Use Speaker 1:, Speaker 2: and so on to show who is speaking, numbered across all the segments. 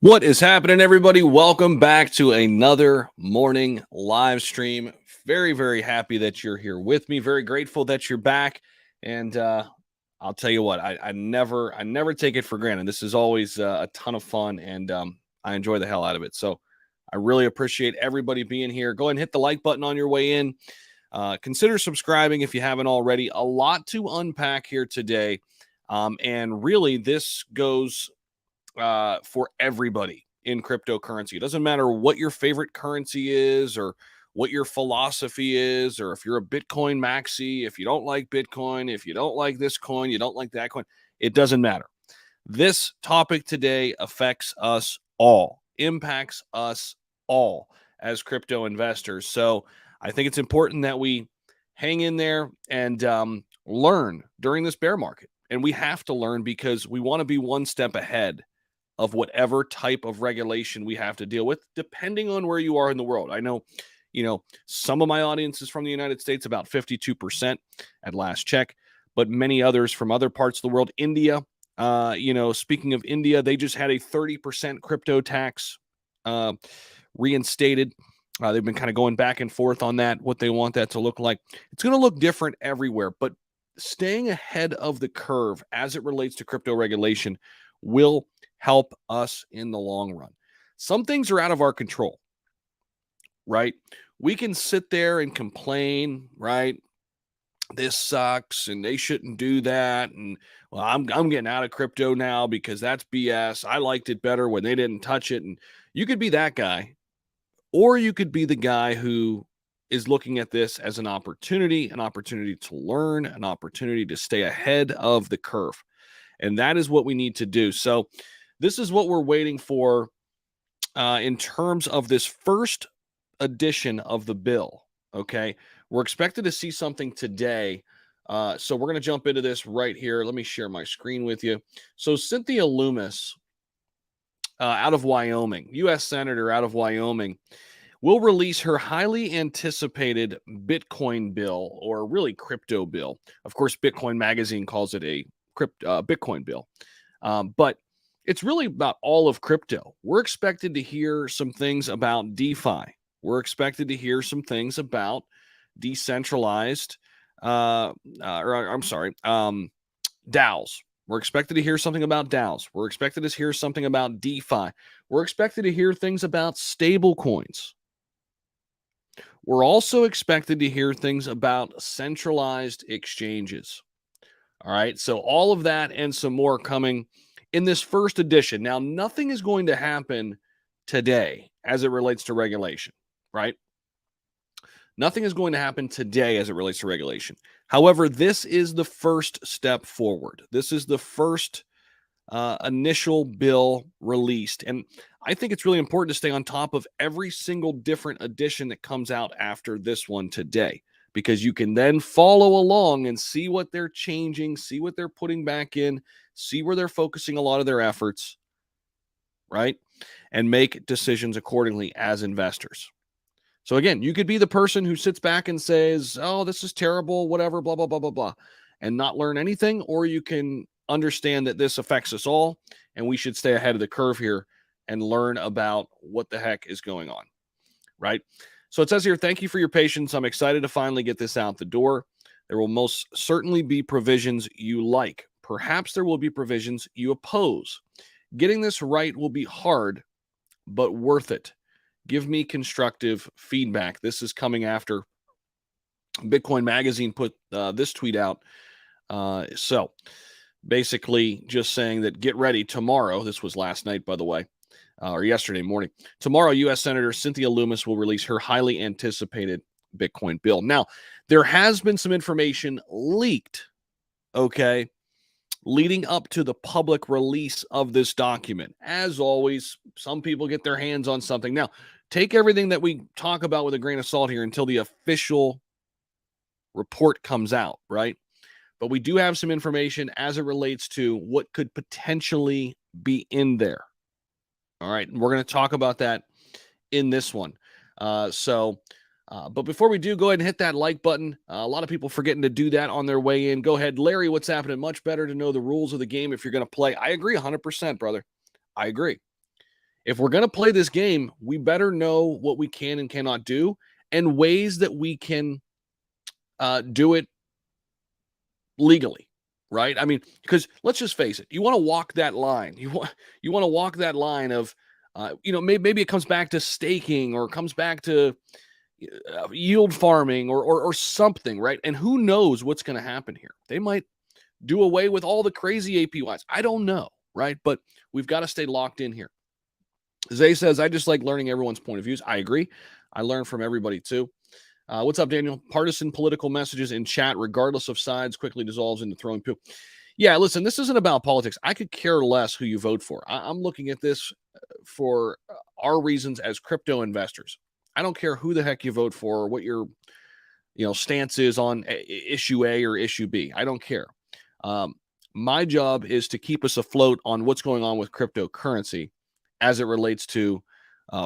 Speaker 1: What is happening, everybody? Welcome back to another morning live stream. Very, very happy that you're here with me. Very grateful that you're back. And I'll tell you what, I never take it for granted. This is always a ton of fun, and I enjoy the hell out of it. So I really appreciate everybody being here. Go ahead and hit the like button on your way in. Consider subscribing if you haven't already. A lot to unpack here today. And really, this goes for everybody in cryptocurrency. It doesn't matter what your favorite currency is or what your philosophy is, or if you're a Bitcoin maxi, if you don't like Bitcoin, if you don't like this coin, you don't like that coin, it doesn't matter. This topic today affects us all, impacts us all as crypto investors. So I think it's important that we hang in there and learn during this bear market. And we have to learn because we want to be one step ahead of whatever type of regulation we have to deal with, depending on where you are in the world. I know, some of my audience is from the United States, about 52% at last check, but many others from other parts of the world. India, speaking of India, they just had a 30% crypto tax reinstated. They've been kind of going back and forth on that, what they want that to look like. It's going to look different everywhere, but staying ahead of the curve as it relates to crypto regulation will help us in the long run. Some things are out of our control, right? We can sit there and complain, right? This sucks and they shouldn't do that. And well, I'm getting out of crypto now because that's BS. I liked it better when they didn't touch it. And you could be that guy, or you could be the guy who is looking at this as an opportunity to learn, an opportunity to stay ahead of the curve. And that is what we need to do. So this is what we're waiting for in terms of this first edition of the bill. Okay. We're expected to see something today. So we're going to jump into this right here. Let me share my screen with you. So Cynthia Loomis out of Wyoming, U.S. Senator out of Wyoming, will release her highly anticipated Bitcoin bill, or really crypto bill. Of course, Bitcoin Magazine calls it a Bitcoin bill. But it's really about all of crypto. We're expected to hear some things about DeFi. We're expected to hear some things about decentralized, DAOs. We're expected to hear something about DAOs. We're expected to hear something about DeFi. We're expected to hear things about stablecoins. We're also expected to hear things about centralized exchanges. All right, so all of that and some more coming in this first edition. Now, nothing is going to happen today as it relates to regulation, right? Nothing is going to happen today as it relates to regulation. However, this is the first step forward. This is the first initial bill released. And I think it's really important to stay on top of every single different edition that comes out after this one today, because you can then follow along and see what they're changing, see what they're putting back in, see where they're focusing a lot of their efforts, right? And make decisions accordingly as investors. So again, you could be the person who sits back and says, oh, this is terrible, whatever, blah, blah, blah, blah, blah, and not learn anything. Or you can understand that this affects us all and we should stay ahead of the curve here and learn about what the heck is going on, right? So it says here, thank you for your patience. I'm excited to finally get this out the door. There will most certainly be provisions you like. Perhaps there will be provisions you oppose. Getting this right will be hard, but worth it. Give me constructive feedback. This is coming after Bitcoin Magazine put this tweet out. So basically just saying that get ready tomorrow. This was last night, by the way, or yesterday morning. Tomorrow, U.S. Senator Cynthia Loomis will release her highly anticipated Bitcoin bill. Now, there has been some information leaked, okay, leading up to the public release of this document. As always, some people get their hands on something. Now, take everything that we talk about with a grain of salt here until the official report comes out, right? But we do have some information as it relates to what could potentially be in there. All right, we're going to talk about that in this one. But before we do, go ahead and hit that like button. A lot of people forgetting to do that on their way in. Go ahead. Larry, what's happening? Much better to know the rules of the game if you're going to play. I agree 100%, brother. I agree. If we're going to play this game, we better know what we can and cannot do and ways that we can do it legally, right? I mean, because let's just face it, you want to walk that line. You want to walk that line of, maybe it comes back to staking or comes back to yield farming or something, right? And who knows what's going to happen here? They might do away with all the crazy APYs. I don't know, right? But we've got to stay locked in here. Zay says, I just like learning everyone's point of views. I agree. I learn from everybody too. What's up, Daniel? Partisan political messages in chat, regardless of sides, quickly dissolves into throwing poo. Yeah, listen, this isn't about politics. I could care less who you vote for. I'm looking at this for our reasons as crypto investors. I don't care who the heck you vote for or what your stance is on issue A or issue B. I don't care. My job is to keep us afloat on what's going on with cryptocurrency as it relates to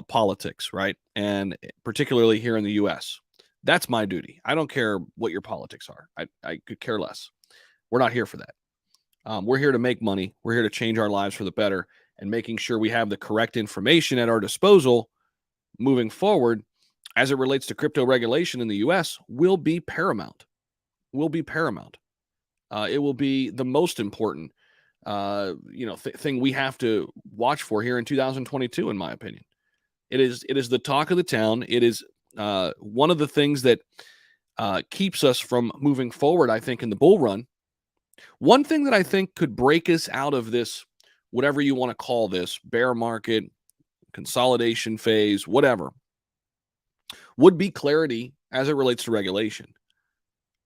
Speaker 1: politics, right? And particularly here in the U.S. That's my duty. I don't care what your politics are. I could care less. We're not here for that. We're here to make money. We're here to change our lives for the better, and making sure we have the correct information at our disposal moving forward as it relates to crypto regulation in the U.S. will be paramount. Will be paramount. It will be the most important, thing we have to watch for here in 2022, in my opinion. It is the talk of the town. It is one of the things that keeps us from moving forward, I think, in the bull run. One thing that I think could break us out of this, whatever you want to call this, bear market, consolidation phase, whatever, would be clarity as it relates to regulation,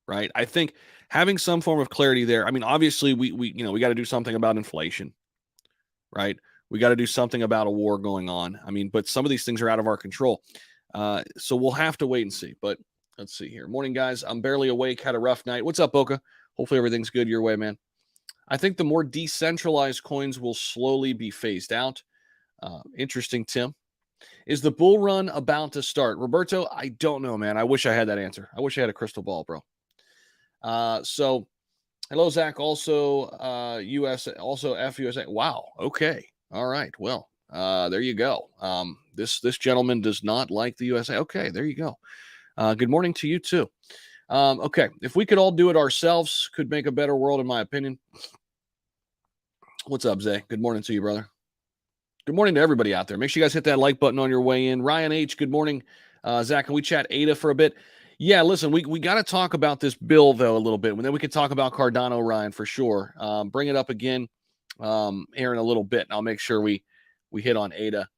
Speaker 1: right? I think having some form of clarity there. I mean, obviously, we got to do something about inflation, right? We got to do something about a war going on. I mean, but some of these things are out of our control. So we'll have to wait and see. But let's see here. Morning, guys. I'm barely awake. Had a rough night. What's up, Boca? Hopefully everything's good your way, man. I think the more decentralized coins will slowly be phased out. Interesting, Tim. Is the bull run about to start? Roberto, I don't know, man. I wish I had that answer. I wish I had a crystal ball, bro. So hello, Zach. Also, US, also FUSA. Wow. Okay. All right. Well, there you go. This gentleman does not like the USA. Okay, there you go. Good morning to you too. Okay, if we could all do it ourselves, could make a better world, in my opinion. What's up, Zay? Good morning to you, brother. Good morning to everybody out there. Make sure you guys hit that like button on your way in. Ryan H, good morning. Zach, can we chat ADA for a bit? Yeah, listen, we got to talk about this bill, though, a little bit. And then we could talk about Cardano, Ryan, for sure. Bring it up again here in a little bit. And I'll make sure we hit on ADA.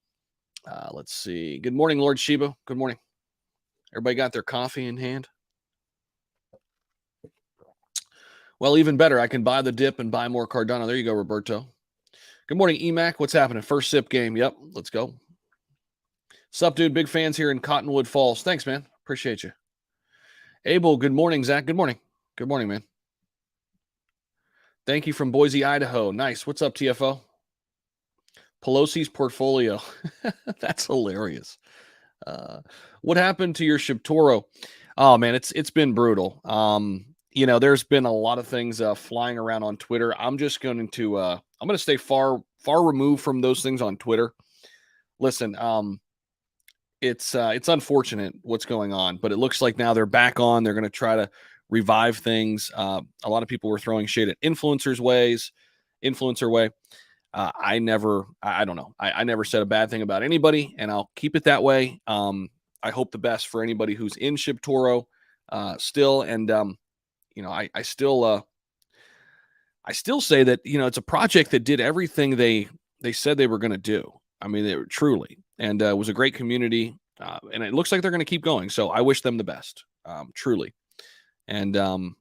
Speaker 1: Let's see. Good morning, Lord Shiba. Good morning. Everybody got their coffee in hand? Well, even better. I can buy the dip and buy more Cardano. There you go, Roberto. Good morning, EMAC. What's happening? First sip game. Yep, let's go. Sup, dude? Big fans here in Cottonwood Falls. Thanks, man. Appreciate you. Abel, good morning, Zach. Good morning. Good morning, man. Thank you from Boise, Idaho. Nice. What's up, TFO? Pelosi's portfolio. That's hilarious. What happened to your Shibtoro? Oh, man, it's been brutal. There's been a lot of things flying around on Twitter. I'm just going to I'm going to stay far removed from those things on Twitter. Listen, it's unfortunate what's going on, but it looks like now they're back on. They're going to try to revive things. A lot of people were throwing shade at influencer way. I don't know. I never said a bad thing about anybody, and I'll keep it that way. I hope the best for anybody who's in Shibtoro still, and I still say that it's a project that did everything they said they were going to do. I mean, they were truly, and it was a great community, and it looks like they're going to keep going. So I wish them the best, truly, and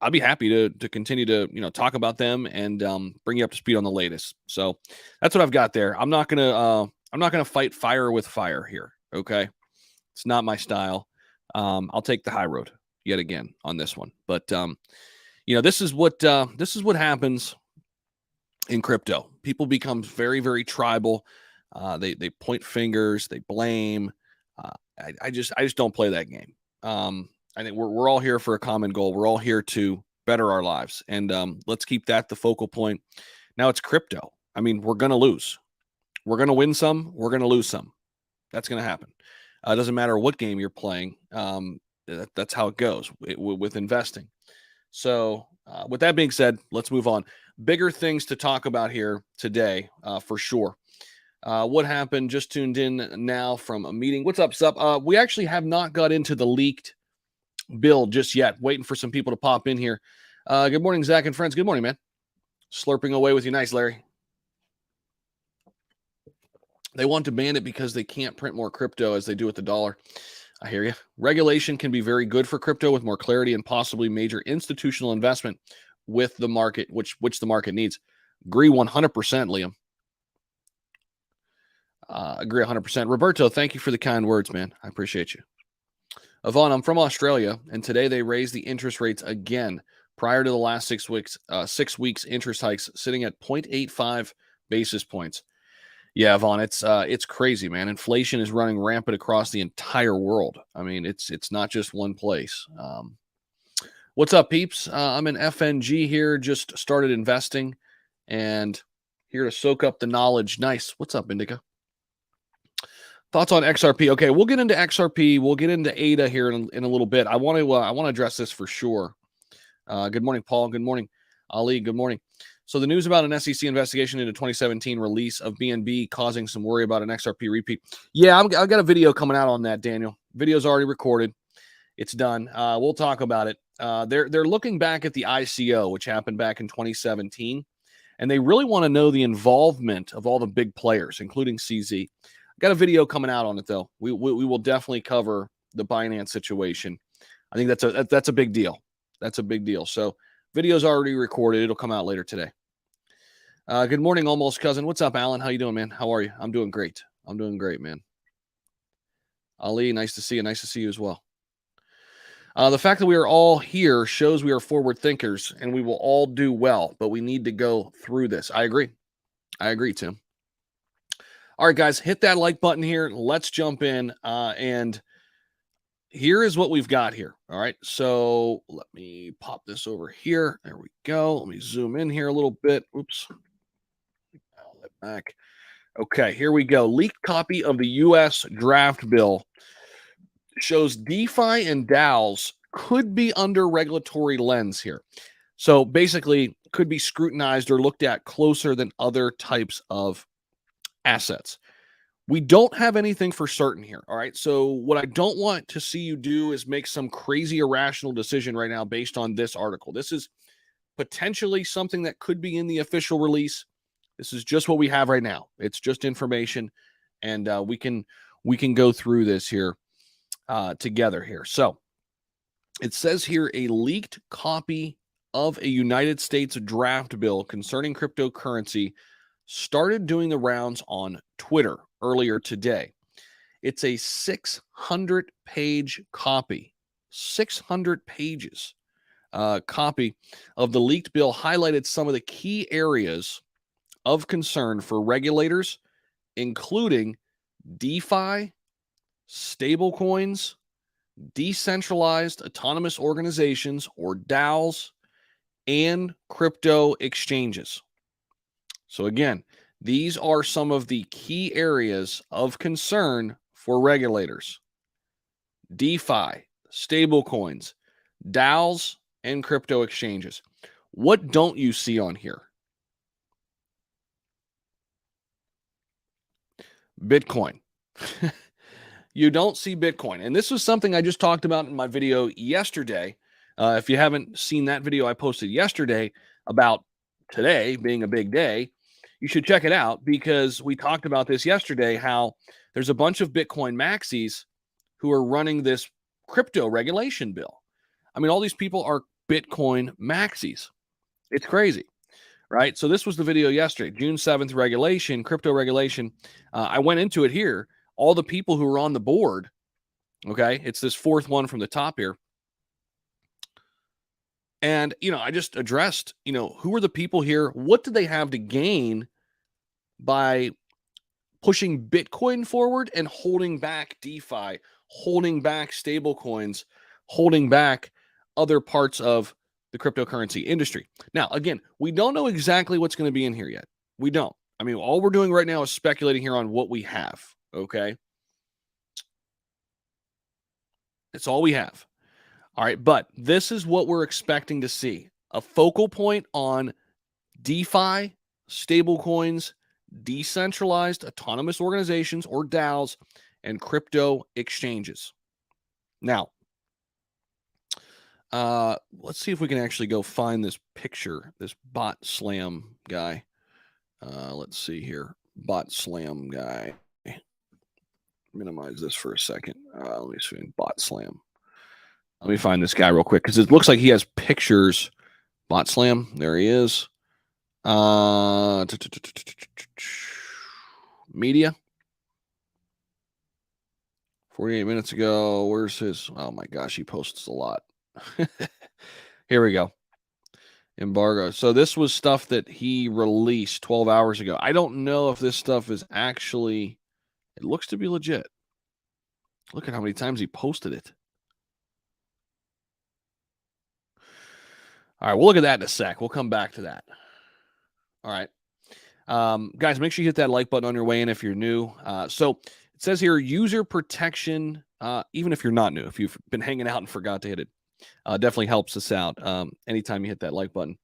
Speaker 1: I'll be happy to continue to talk about them and bring you up to speed on the latest. So that's what I've got there. I'm not gonna fight fire with fire here. Okay, it's not my style. I'll take the high road yet again on this one. But this is what happens in crypto. People become very, very tribal. They point fingers. They blame. I just don't play that game. I think we're all here for a common goal. We're all here to better our lives, and let's keep that the focal point. Now it's crypto. I mean, we're gonna lose. We're going to win some, we're going to lose some. That's going to happen. It doesn't matter what game you're playing. That's how it goes with investing. So, with that being said, let's move on. Bigger things to talk about here today, for sure. What happened? Just tuned in now from a meeting. What's up, Sup? We actually have not got into the leaked bill just yet. Waiting for some people to pop in here. Good morning, Zach and friends. Good morning, man. Slurping away with you. Nice, Larry. They want to ban it because they can't print more crypto as they do with the dollar. I hear you. Regulation can be very good for crypto with more clarity and possibly major institutional investment with the market, which the market needs. Agree 100%, Liam. Agree 100%. Roberto, thank you for the kind words, man. I appreciate you. Yvonne, I'm from Australia, and today they raised the interest rates again prior to the last 6 weeks. 6 weeks interest hikes sitting at 0.85 basis points. Yeah, Vaughn, it's crazy, man. Inflation is running rampant across the entire world. I mean, it's not just one place. What's up, peeps? I'm in FNG here. Just started investing, and here to soak up the knowledge. Nice. What's up, Indica? Thoughts on XRP? Okay, we'll get into XRP. We'll get into ADA here in a little bit. I want to address this for sure. Good morning, Paul. Good morning, Ali. Good morning. So the news about an SEC investigation into 2017 release of BNB causing some worry about an XRP repeat. Yeah, I've got a video coming out on that, Daniel. Video's already recorded. It's done. We'll talk about it. They're looking back at the ICO, which happened back in 2017, and they really want to know the involvement of all the big players, including CZ. Got a video coming out on it, though. We will definitely cover the Binance situation. I think that's a big deal. That's a big deal. So video's already recorded. It'll come out later today. Good morning, almost cousin. What's up, Alan? How you doing, man? How are you? I'm doing great. I'm doing great, man. Ali, nice to see you. Nice to see you as well. The fact that we are all here shows we are forward thinkers and we will all do well, but we need to go through this. I agree. I agree, Tim. All right, guys, hit that like button here. Let's jump in. And here is what we've got here. All right. So let me pop this over here. There we go. Let me zoom in here a little bit. Oops. Back. Okay, here we go. Leaked copy of the U.S. draft bill shows DeFi and DAOs could be under regulatory lens here. So basically, could be scrutinized or looked at closer than other types of assets. We don't have anything for certain here. All right. So what I don't want to see you do is make some crazy irrational decision right now based on this article. This is potentially something that could be in the official release. This is just what we have right now. It's just information, and we can go through this here together here. So it says here a leaked copy of a United States draft bill concerning cryptocurrency started doing the rounds on Twitter earlier today. It's a 600-page copy, 600 pages copy of the leaked bill highlighted some of the key areas of concern for regulators, including DeFi, stablecoins, decentralized autonomous organizations or DAOs, and crypto exchanges. So again, these are some of the key areas of concern for regulators. DeFi, stablecoins, DAOs, and crypto exchanges. What don't you see on here? Bitcoin. You don't see Bitcoin. And this was something I just talked about in my video yesterday. If you haven't seen that video I posted yesterday about today being a big day, you should check it out because we talked about this yesterday, how there's a bunch of Bitcoin maxis who are running this crypto regulation bill. I mean, all these people are Bitcoin maxis. It's crazy. Right. So this was the video yesterday, June 7th regulation, crypto regulation. I went into it here. All the people who are on the board. Okay. It's this fourth one from the top here. And, I just addressed, who are the people here? What do they have to gain by pushing Bitcoin forward and holding back DeFi, holding back stable coins, holding back other parts of the cryptocurrency industry? Now, again, we don't know exactly what's going to be in here yet. We don't. I mean, all we're doing right now is speculating here on what we have. Okay. It's all we have. All right. But this is what we're expecting to see: a focal point on DeFi, stablecoins, decentralized autonomous organizations or DAOs, and crypto exchanges. Now, let's see if we can actually go find this picture, this bot slam guy. Let's see here. Bot slam guy. Minimize this for a second. Let me see. Bot slam. Let me find this guy real quick because it looks like he has pictures. Bot slam. There he is. Media. 48 minutes ago. Where's his? Oh my gosh, he posts a lot. Here we go. Embargo. So this was stuff that he released 12 hours ago. I don't know if this stuff is actually, it looks to be legit. Look at how many times he posted it. All right, we'll look at that in a sec. We'll come back to that. All right. Guys, make sure you hit that like button on your way in if you're new. So it says here, user protection, even if you're not new, if you've been hanging out and forgot to hit it, definitely helps us out anytime you hit that like button.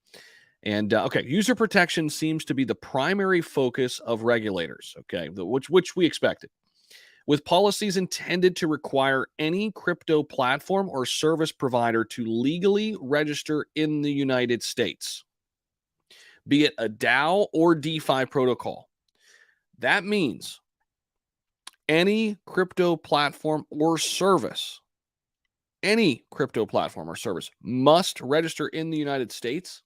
Speaker 1: And okay, user protection seems to be the primary focus of regulators, okay, which we expected, with policies intended to require any crypto platform or service provider to legally register in the United States, be it a DAO or DeFi protocol. That means any crypto platform or service, must register in the United States,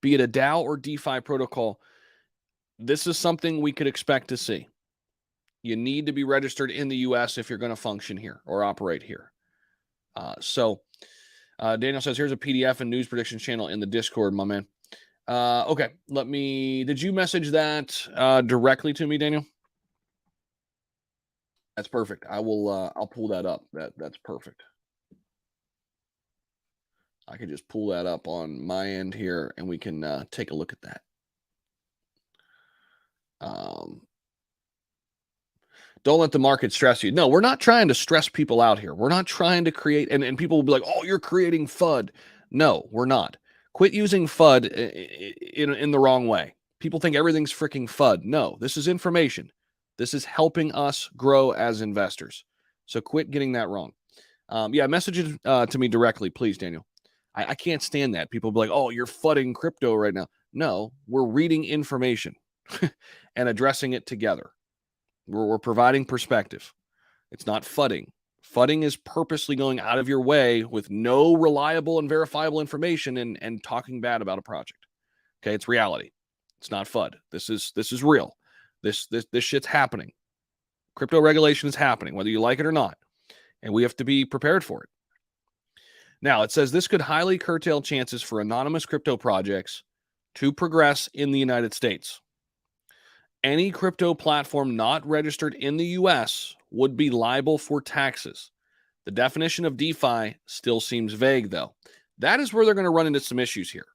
Speaker 1: be it a DAO or DeFi protocol. This is something we could expect to see. You need to be registered in the U.S. if you're going to function here or operate here. So Daniel says, here's a PDF and news predictions channel in the Discord, my man. Okay, did you message that directly to me, Daniel? That's perfect. I'll pull that up. That's perfect. I could just pull that up on my end here and we can take a look at that. Don't let the market stress you. No, we're not trying to stress people out here. We're not trying to create, and people will be like, oh, you're creating FUD. No, we're not. Quit using FUD in the wrong way. People think everything's freaking FUD. No, this is information. This is helping us grow as investors. So quit getting that wrong. Message it to me directly, please, Daniel. I can't stand that. People will be like, oh, you're FUDing crypto right now. No, we're reading information and addressing it together. We're providing perspective. It's not FUDing. FUDing is purposely going out of your way with no reliable and verifiable information and talking bad about a project. Okay, it's reality. It's not FUD. This is real. This shit's happening. Crypto regulation is happening, whether you like it or not, and we have to be prepared for it. Now, it says this could highly curtail chances for anonymous crypto projects to progress in the United States. Any crypto platform not registered in the U.S. would be liable for taxes. The definition of DeFi still seems vague, though. That is where they're going to run into some issues here.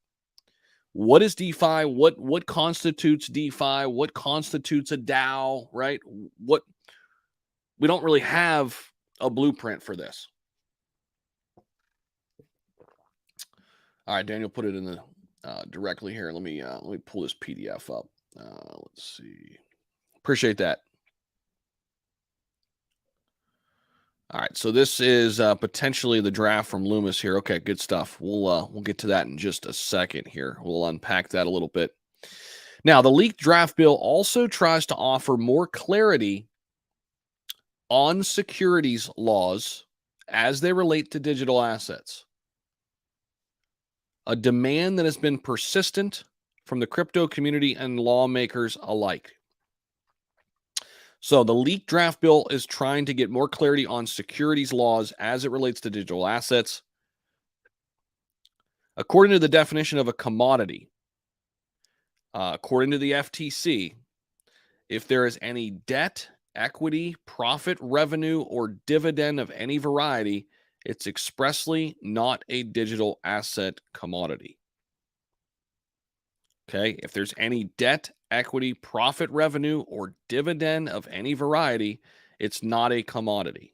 Speaker 1: What is DeFi? What constitutes DeFi? What constitutes a DAO, right? We don't really have a blueprint for this. All right, Daniel put it in the directly here. Let me pull this PDF up. Let's see. Appreciate that. All right, so this is potentially the draft from Loomis here. Okay, good stuff. We'll get to that in just a second here. We'll unpack that a little bit. Now, the leaked draft bill also tries to offer more clarity on securities laws as they relate to digital assets. A demand that has been persistent from the crypto community and lawmakers alike. So the leaked draft bill is trying to get more clarity on securities laws as it relates to digital assets. According to the definition of a commodity, according to the FTC, if there is any debt, equity, profit, revenue, or dividend of any variety, it's expressly not a digital asset commodity. Okay, if there's any debt, equity, profit revenue, or dividend of any variety, it's not a commodity.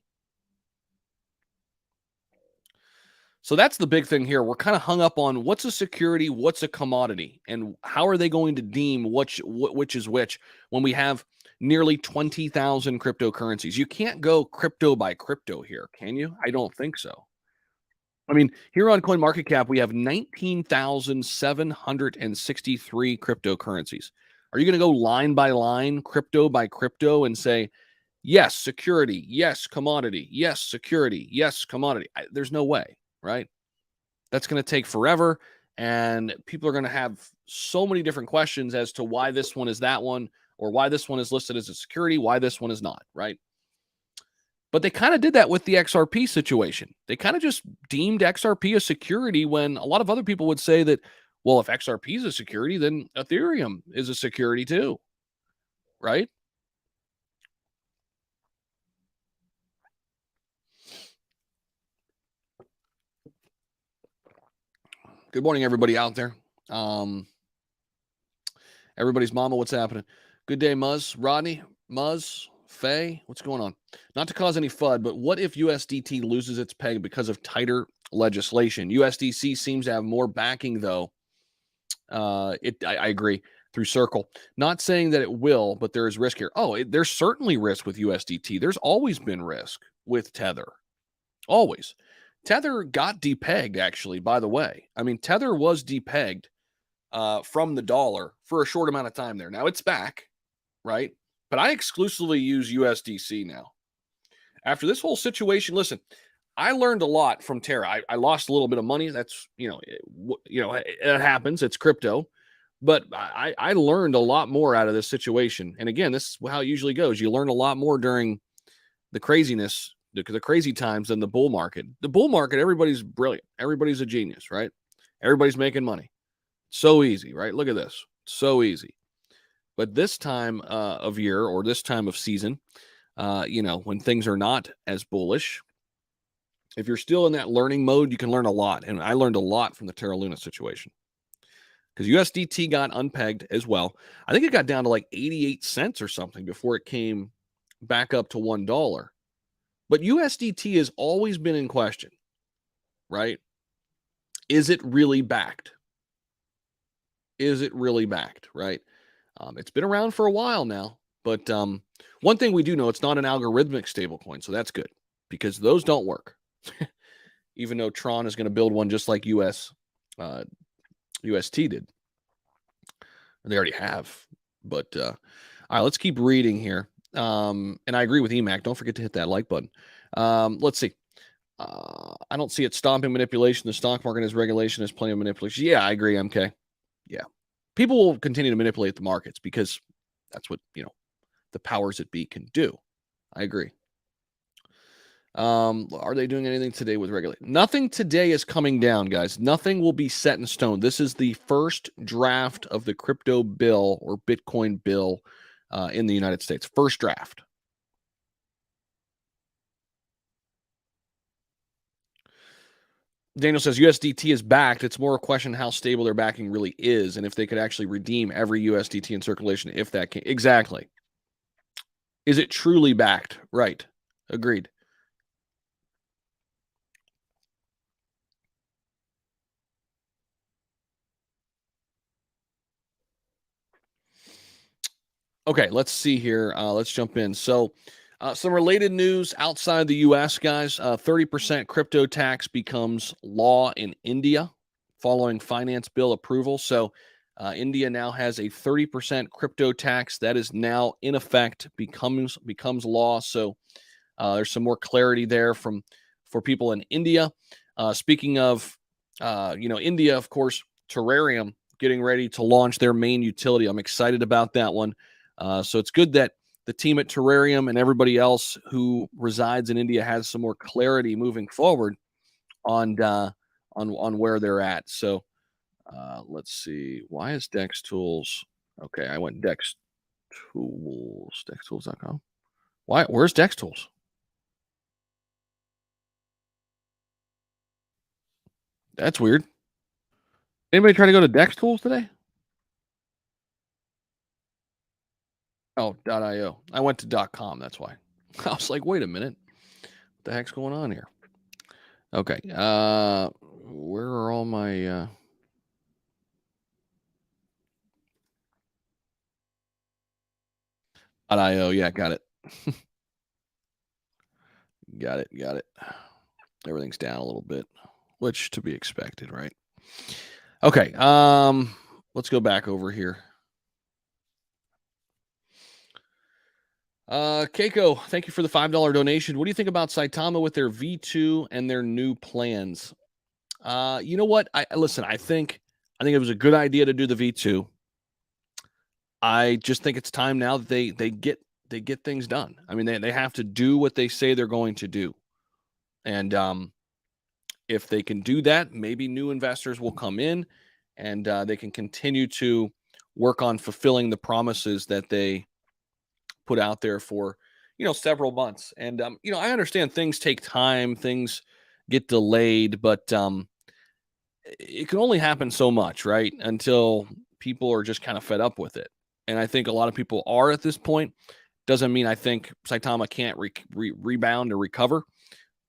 Speaker 1: So that's the big thing here. We're kind of hung up on what's a security, what's a commodity, and how are they going to deem which is which when we have nearly 20,000 cryptocurrencies. You can't go crypto by crypto here, can you? I don't think so. I mean, here on CoinMarketCap, we have 19,763 cryptocurrencies. Are you going to go line by crypto, and say, yes, security, yes, commodity, yes, security, yes, commodity? There's no way, right? That's going to take forever. And people are going to have so many different questions as to why this one is that one, or why this one is listed as a security, why this one is not, right? But they kind of did that with the XRP situation. They kind of just deemed XRP a security when a lot of other people would say that, well, if XRP is a security, then Ethereum is a security too, right? Good morning, everybody out there. Everybody's mama, what's happening? Good day, Muzz. Rodney, Muzz, Faye, what's going on? Not to cause any FUD, but what if USDT loses its peg because of tighter legislation? USDC seems to have more backing, though. I agree through Circle. Not saying that it will, but there is risk here. There's certainly risk with USDT. There's always been risk with Tether. Always. Tether got depegged, actually, by the way. I mean, Tether was depegged from the dollar for a short amount of time there. Now it's back, right? But I exclusively use USDC now. After this whole situation, listen, I learned a lot from Terra. I lost a little bit of money. That's, it happens. It's crypto. But I learned a lot more out of this situation. And again, this is how it usually goes. You learn a lot more during the craziness, the crazy times than the bull market. The bull market, everybody's brilliant. Everybody's a genius, right? Everybody's making money. So easy, right? Look at this. So easy. But this time of year, or this time of season, when things are not as bullish, if you're still in that learning mode, you can learn a lot. And I learned a lot from the Terra Luna situation, because USDT got unpegged as well. I think it got down to like 88 cents or something before it came back up to $1. But USDT has always been in question, right? Is it really backed? Is it really backed, right? It's been around for a while now, but one thing we do know, it's not an algorithmic stablecoin, so that's good, because those don't work. Even though Tron is going to build one just like UST did. They already have. But all right, let's keep reading here. And I agree with EMAC. Don't forget to hit that like button. Let's see. I don't see it stopping manipulation. The stock market has regulation. There's plenty of manipulation. Yeah, I agree, MK. Yeah. People will continue to manipulate the markets because that's what, the powers that be can do. I agree. Are they doing anything today with regulation? Nothing today is coming down, guys. Nothing will be set in stone. This is the first draft of the crypto bill, or Bitcoin bill, in the United States. First draft. Daniel says USDT is backed. It's more a question how stable their backing really is, and if they could actually redeem every USDT in circulation, if that can. Exactly. Is it truly backed? Right. Agreed. Okay, let's see here. Let's jump in. So, some related news outside the U.S., guys. 30% crypto tax becomes law in India following finance bill approval. So, India now has a 30% crypto tax that is now in effect, becomes law. So, there's some more clarity there for people in India. Speaking of, India, of course, Terrarium getting ready to launch their main utility. I'm excited about that one. So it's good that the team at Terrarium and everybody else who resides in India has some more clarity moving forward on where they're at. So let's see. Why is Dex Tools? Okay, I went Dex Tools, DexTools.com. Why? Where's Dex Tools? That's weird. Anybody try to go to Dex Tools today? Oh, .io. I went to .com. That's why. I was like, wait a minute. What the heck's going on here? Okay. Where are all my .io? Yeah, got it. Got it. Got it. Everything's down a little bit, which to be expected, right? Okay. Let's go back over here. Keiko, thank you for the $5 donation. What do you think about Saitama with their V2 and their new plans? You know what? I listen. I think it was a good idea to do the V2. I just think it's time now that they get things done. I mean, they have to do what they say they're going to do, and if they can do that, maybe new investors will come in, and they can continue to work on fulfilling the promises that they put out there for several months. And I understand things take time, things get delayed, but it can only happen so much, right? Until people are just kind of fed up with it. And I think a lot of people are at this point. Doesn't mean I think Saitama can't rebound or recover,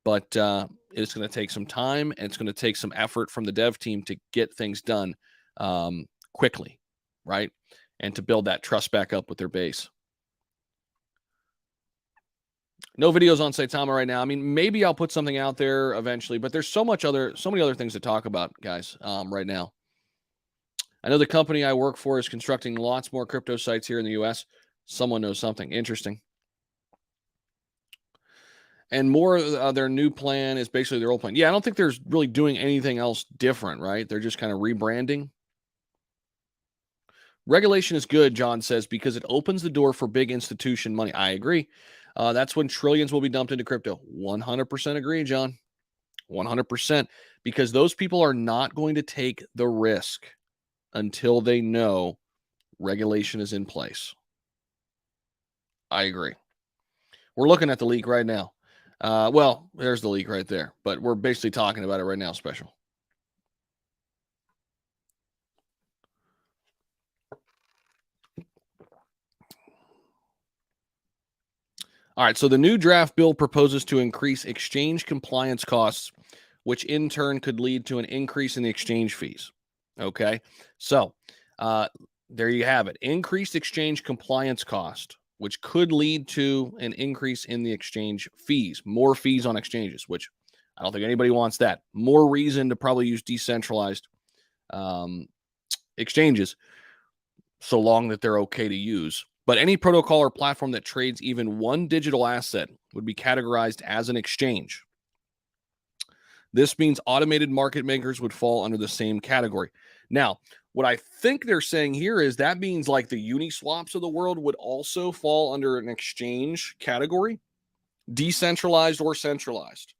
Speaker 1: but it's going to take some time and it's going to take some effort from the dev team to get things done quickly, right? And to build that trust back up with their base. No videos on Saitama right now. I mean, maybe I'll put something out there eventually, but there's so many other things to talk about, guys, right now. I know the company I work for is constructing lots more crypto sites here in the US. Someone knows something interesting. And more of their new plan is basically their old plan. Yeah, I don't think there's really doing anything else different, right? They're just kind of rebranding. Regulation is good, John says, because it opens the door for big institution money. I agree. That's when trillions will be dumped into crypto. 100% agree, John. 100%. Because those people are not going to take the risk until they know regulation is in place. I agree. We're looking at the leak right now. Well, there's the leak right there, but we're basically talking about it right now, special. All right, so the new draft bill proposes to increase exchange compliance costs, which in turn could lead to an increase in the exchange fees. Okay, so uh, there you have it. Increased exchange compliance cost, which could lead to an increase in the exchange fees, more fees on exchanges, which I don't think anybody wants that. More reason to probably use decentralized um, exchanges, so long that they're okay to use. But any protocol or platform that trades even one digital asset would be categorized as an exchange. This means automated market makers would fall under the same category. Now, what I think they're saying here is that means like the Uniswaps of the world would also fall under an exchange category, decentralized or centralized.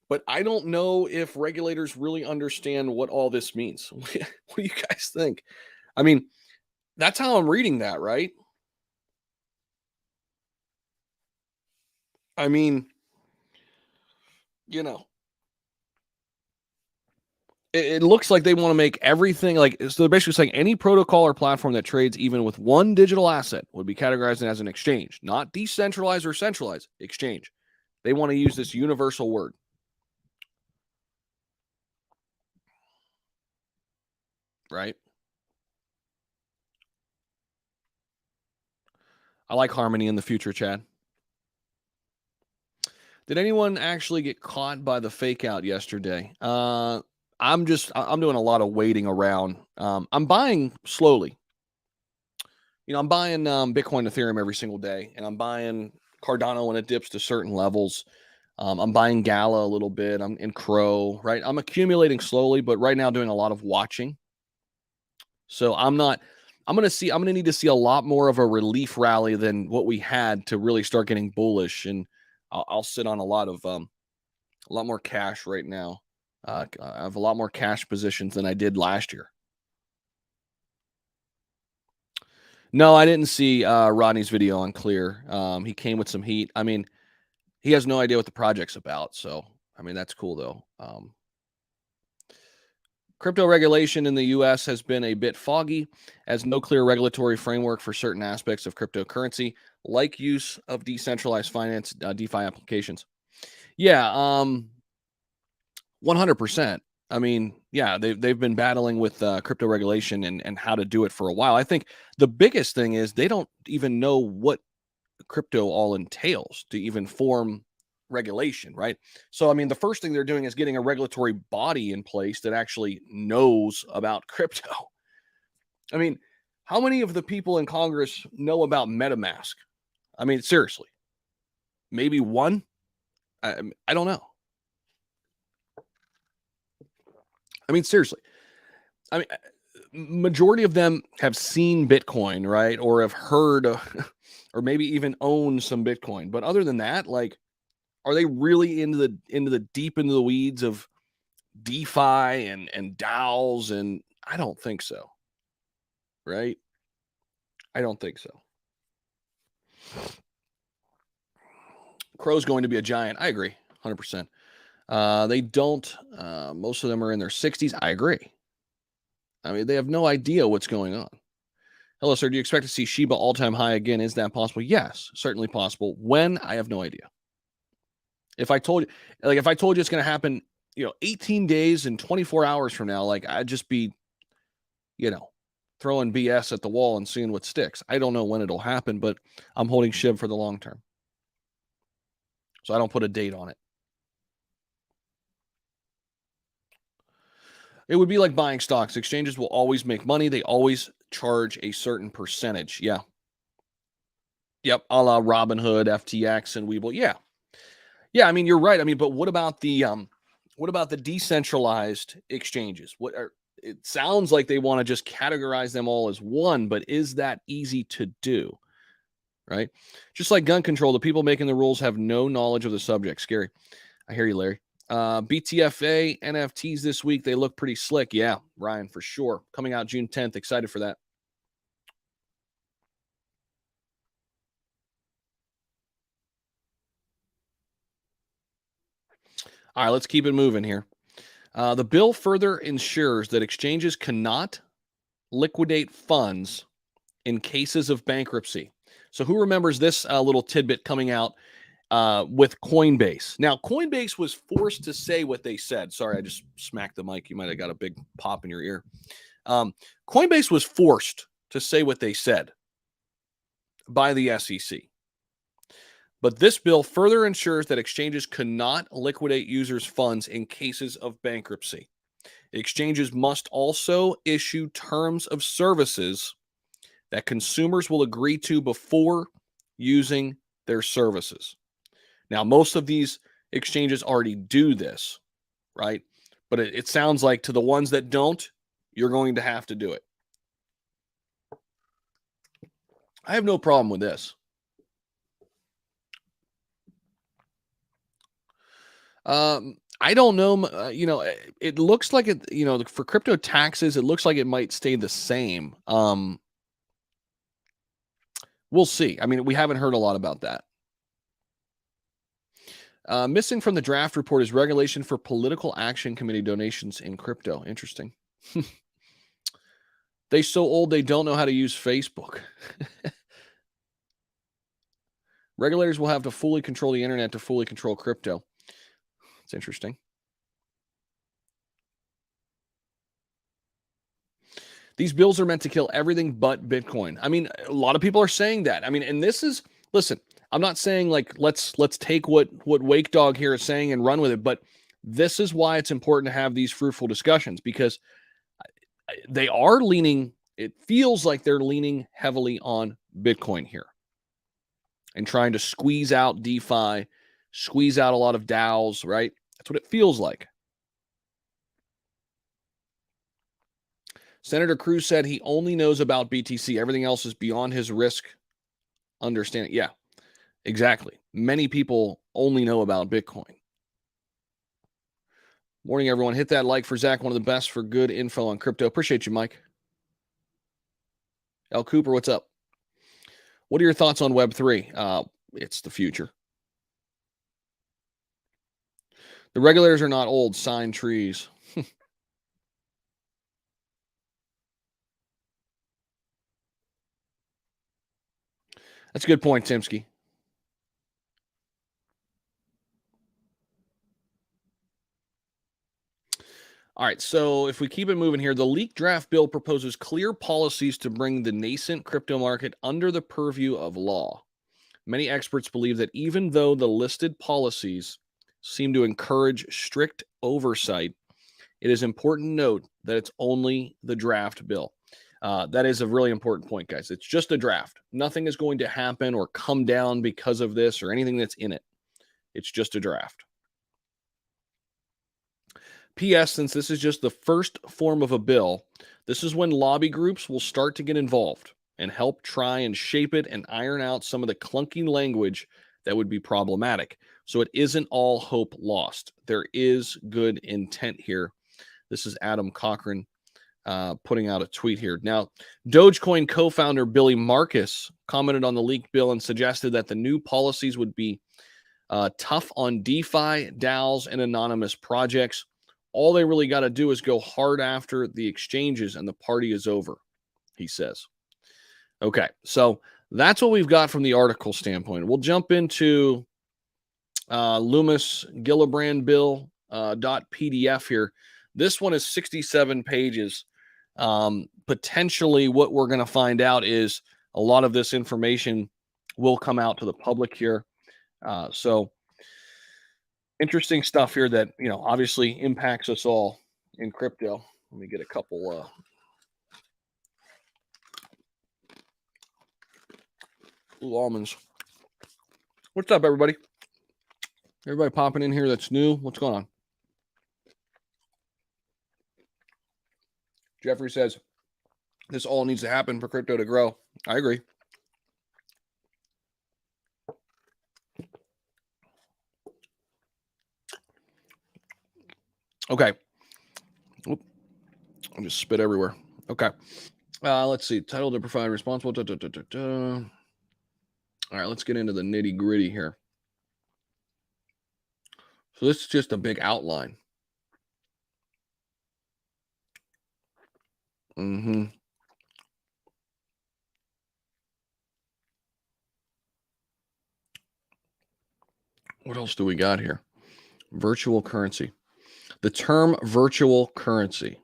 Speaker 1: But I don't know if regulators really understand what all this means. What do you guys think? I mean, that's how I'm reading that, right? I mean, you know, it looks like they want to make everything like so. They're basically saying any protocol or platform that trades even with one digital asset would be categorized as an exchange, not decentralized or centralized exchange. They want to use this universal word, right? I like harmony in the future, Chad. Did anyone actually get caught by the fake out yesterday? I'm doing a lot of waiting around. I'm buying slowly. I'm buying Bitcoin, Ethereum every single day, and I'm buying Cardano when it dips to certain levels. I'm buying Gala a little bit. I'm in Crow, right? I'm accumulating slowly, but right now doing a lot of watching. So I'm not. I'm gonna see. I'm gonna need to see a lot more of a relief rally than what we had to really start getting bullish, and I'll sit on a lot more cash right now. I have a lot more cash positions than I did last year. No, I didn't see Rodney's video on Clear. He came with some heat. I mean, he has no idea what the project's about. So, I mean, that's cool though. Crypto regulation in the US has been a bit foggy, as no clear regulatory framework for certain aspects of cryptocurrency, like use of decentralized finance, DeFi applications. Yeah, 100%. I mean, yeah, they've been battling with crypto regulation and how to do it for a while. I think the biggest thing is they don't even know what crypto all entails to even form regulation, right? So, I mean, the first thing they're doing is getting a regulatory body in place that actually knows about crypto. I mean, how many of the people in Congress know about MetaMask? I mean, seriously, maybe one? I don't know. I mean, seriously. I mean, majority of them have seen Bitcoin, right? Or have heard or maybe even own some Bitcoin. But other than that, like, are they really into the weeds of DeFi and DAOs? And I don't think so, right? I don't think so. Crow's going to be a giant. I agree, 100%. They don't. Most of them are in their 60s. I agree. I mean, they have no idea what's going on. Hello, sir. Do you expect to see Shiba all-time high again? Is that possible? Yes, certainly possible. When? I have no idea. If I told you, if I told you it's going to happen, 18 days and 24 hours from now, like, I'd just be, you know, throwing BS at the wall and seeing what sticks. I don't know when it'll happen, but I'm holding SHIB for the long term. So I don't put a date on it. It would be like buying stocks. Exchanges will always make money. They always charge a certain percentage. Yeah. Yep. A la Robinhood, FTX, and Webull. Yeah. Yeah. I mean, you're right. I mean, but what about the decentralized exchanges? It sounds like they want to just categorize them all as one, but is that easy to do? Right? Just like gun control, the people making the rules have no knowledge of the subject. Scary. I hear you, Larry. BTFA NFTs this week, they look pretty slick. Yeah, Ryan, for sure. Coming out June 10th. Excited for that. All right, let's keep it moving here. The bill further ensures that exchanges cannot liquidate funds in cases of bankruptcy. So, who remembers this little tidbit coming out with Coinbase? Now, Coinbase was forced to say what they said. Sorry, I just smacked the mic. You might have got a big pop in your ear. Coinbase was forced to say what they said by the SEC. But this bill further ensures that exchanges cannot liquidate users' funds in cases of bankruptcy. Exchanges must also issue terms of services that consumers will agree to before using their services. Now, most of these exchanges already do this, right? But it sounds like to the ones that don't, you're going to have to do it. I have no problem with this. I don't know. It looks like it. For crypto taxes, it looks like it might stay the same. We'll see. I mean, we haven't heard a lot about that. Missing from the draft report is regulation for political action committee donations in crypto. Interesting. They so old they don't know how to use Facebook. Regulators will have to fully control the internet to fully control crypto. It's interesting. These bills are meant to kill everything but Bitcoin. I mean, a lot of people are saying that. I mean, and this is, listen, I'm not saying like let's take what Wake Dog here is saying and run with it, but this is why it's important to have these fruitful discussions, because they are leaning, it feels like they're leaning heavily on Bitcoin here and trying to squeeze out DeFi, squeeze out a lot of DAOs, right? That's what it feels like. Senator Cruz said he only knows about BTC. Everything else is beyond his risk understanding. Yeah, exactly. Many people only know about Bitcoin. Morning, everyone. Hit that like for Zach, one of the best for good info on crypto. Appreciate you, Mike. L. Cooper, what's up? What are your thoughts on Web3? It's the future. The regulators are not old, sign trees. That's a good point, Timsky. All right, so if we keep it moving here, the leaked draft bill proposes clear policies to bring the nascent crypto market under the purview of law. Many experts believe that even though the listed policies seem to encourage strict oversight, it is important to note that it's only the draft bill. That is a really important point, guys. It's just a draft. Nothing is going to happen or come down because of this or anything that's in it. It's just a draft. P.S. Since this is just the first form of a bill, this is when lobby groups will start to get involved and help try and shape it and iron out some of the clunky language that would be problematic. So it isn't all hope lost. There is good intent here. This is Adam Cochran putting out a tweet here. Now, Dogecoin co-founder Billy Marcus commented on the leaked bill and suggested that the new policies would be tough on DeFi, DAOs, and anonymous projects. All they really got to do is go hard after the exchanges and the party is over, he says. Okay, so that's what we've got from the article standpoint. We'll jump into Loomis Gillibrand bill .pdf here. This one is 67 pages. Potentially what we're going to find out is a lot of this information will come out to the public here. So interesting stuff here that, obviously impacts us all in crypto. Let me get a couple blue almonds. What's up, everybody? Everybody popping in here that's new. What's going on? Jeffrey says, this all needs to happen for crypto to grow. I agree. Okay. Oop. I just spit everywhere. Okay. Let's see. Title to provide responsible. All right, let's get into the nitty gritty here. So this is just a big outline. What else do we got here? Virtual currency. The term virtual currency.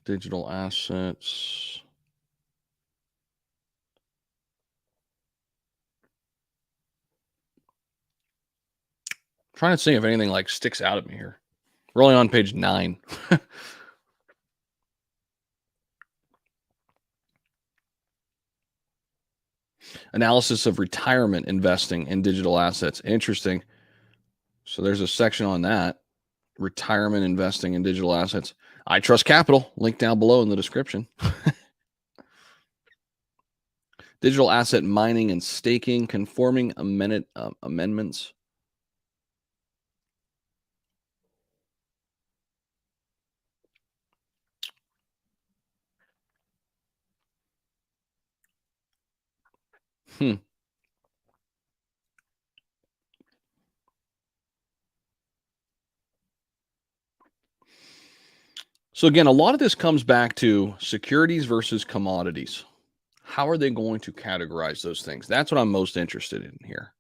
Speaker 1: Digital assets. Trying to see if anything like sticks out at me here. We're only on page 9. Analysis of retirement investing in digital assets. Interesting. So there's a section on that. Retirement investing in digital assets. I Trust Capital, link down below in the description. Digital asset mining and staking, conforming amendments. So again, a lot of this comes back to securities versus commodities. How are they going to categorize those things? That's what I'm most interested in here.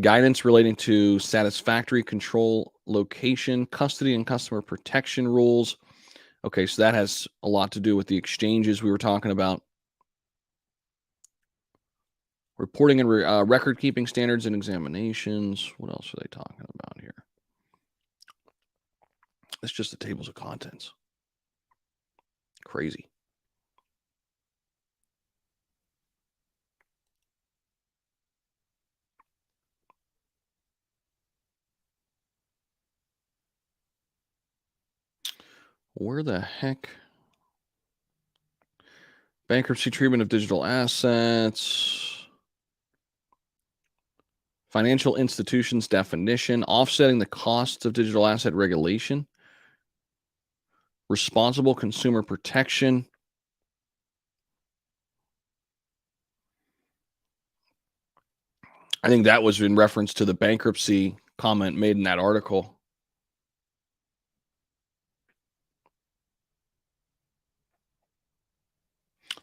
Speaker 1: Guidance relating to satisfactory control, location, custody, and customer protection rules. Okay, so that has a lot to do with the exchanges we were talking about. Reporting and record keeping standards and examinations. What else are they talking about here? It's just the tables of contents. Crazy. Where the heck? Bankruptcy treatment of digital assets. Financial institutions definition, offsetting the costs of digital asset regulation, responsible consumer protection. I think that was in reference to the bankruptcy comment made in that article.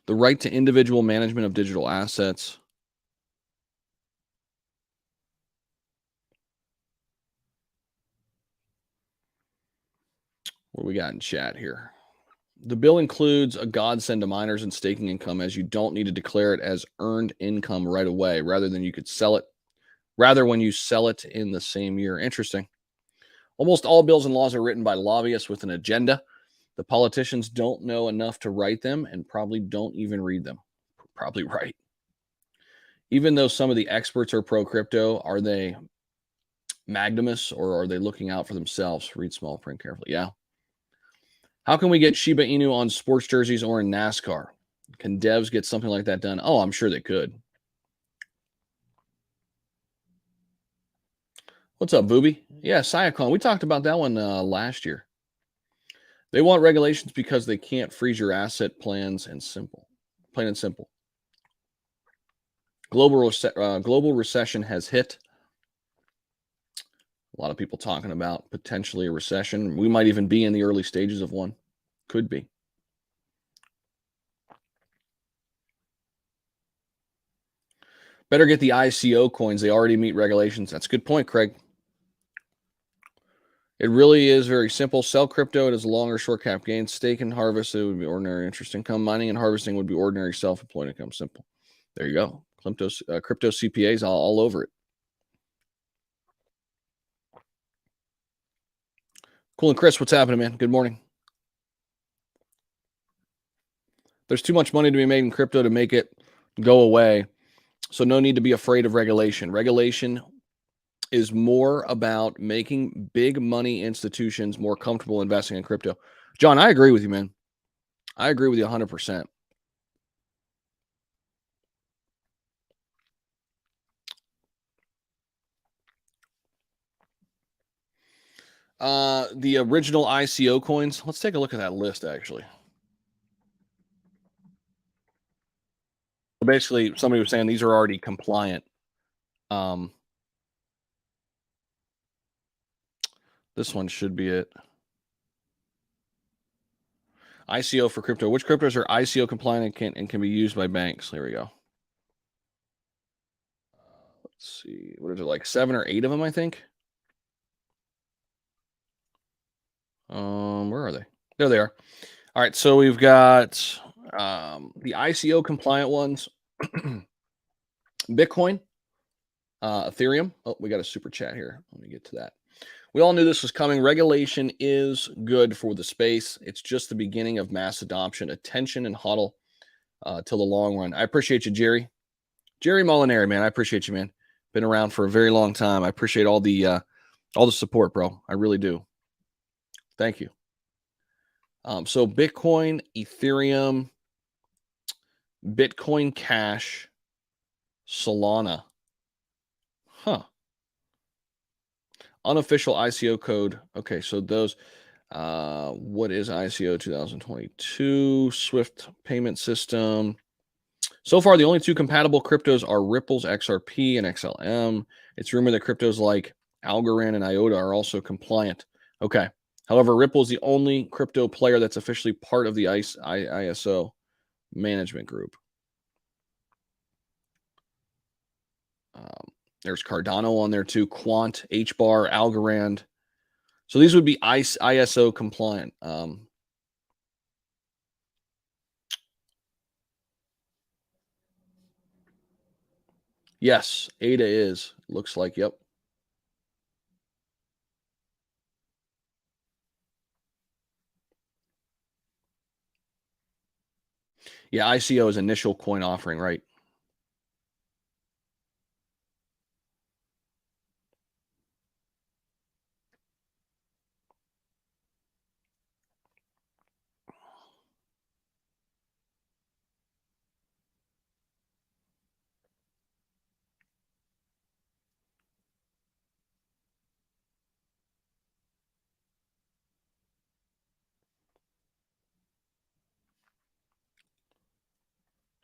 Speaker 1: The right to individual management of digital assets. What we got in chat here? The bill includes a godsend to minors and staking income, as you don't need to declare it as earned income right away, rather than you could sell it. Rather, when you sell it in the same year. Interesting. Almost all bills and laws are written by lobbyists with an agenda. The politicians don't know enough to write them and probably don't even read them. Probably right. Even though some of the experts are pro crypto, are they magnanimous or are they looking out for themselves? Read small print carefully. Yeah. How can we get Shiba Inu on sports jerseys or in NASCAR? Can devs get something like that done? Oh, I'm sure they could. What's up, Booby? Yeah, Siacon. We talked about that one last year. They want regulations because they can't freeze your asset plans and simple. Plain and simple. Global recession has hit. A lot of people talking about potentially a recession. We might even be in the early stages of one. Could be. Better get the ICO coins. They already meet regulations. That's a good point, Craig. It really is very simple. Sell crypto. It is long or short cap gains. Stake and harvest. It would be ordinary interest income. Mining and harvesting would be ordinary self-employed income. Simple. There you go. Crypto CPAs all over it. Cool. And Chris, what's happening, man? Good morning. There's too much money to be made in crypto to make it go away. So no need to be afraid of regulation. Regulation is more about making big money institutions more comfortable investing in crypto. John, I agree with you, man. I agree with you 100%. The original ICO coins. Let's take a look at that list, actually. So basically, somebody was saying these are already compliant. This one should be it. ICO for crypto. Which cryptos are ICO compliant and can be used by banks? There we go. Let's see. What is it, like 7 or 8 of them, I think? Where are they? There they are. All right, so we've got the ICO compliant ones. Bitcoin, Ethereum. Oh, we got a super chat here. Let me get to that. We all knew this was coming. Regulation is good for the space. It's just the beginning of mass adoption. Attention and huddle till the long run. I appreciate you, Jerry. Jerry Molinari, man. I appreciate you, man. Been around for a very long time. I appreciate all the support, bro. I really do. Thank you. So Bitcoin, Ethereum, Bitcoin Cash, Solana. Huh. Unofficial ICO code. Okay, so those. What is ICO 2022? Swift payment system. So far, the only two compatible cryptos are Ripple's XRP and XLM. It's rumored that cryptos like Algorand and IOTA are also compliant. Okay. However, Ripple is the only crypto player that's officially part of the ISO management group. There's Cardano on there too, Quant, HBAR, Algorand. So these would be ISO compliant. Yes, ADA is. Looks like, yep. Yeah, ICO is initial coin offering, right?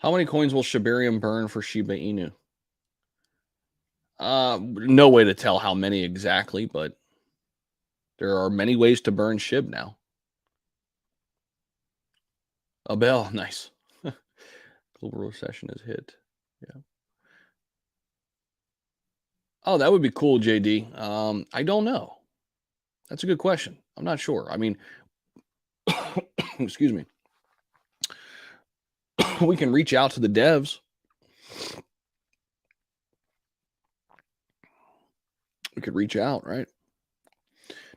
Speaker 1: How many coins will Shibarium burn for Shiba Inu? No way to tell how many exactly, but there are many ways to burn SHIB now. A bell, nice. Global recession has hit. Yeah. Oh, that would be cool, JD. I don't know. That's a good question. I'm not sure. I mean, excuse me. We can reach out to the devs. We could reach out, right?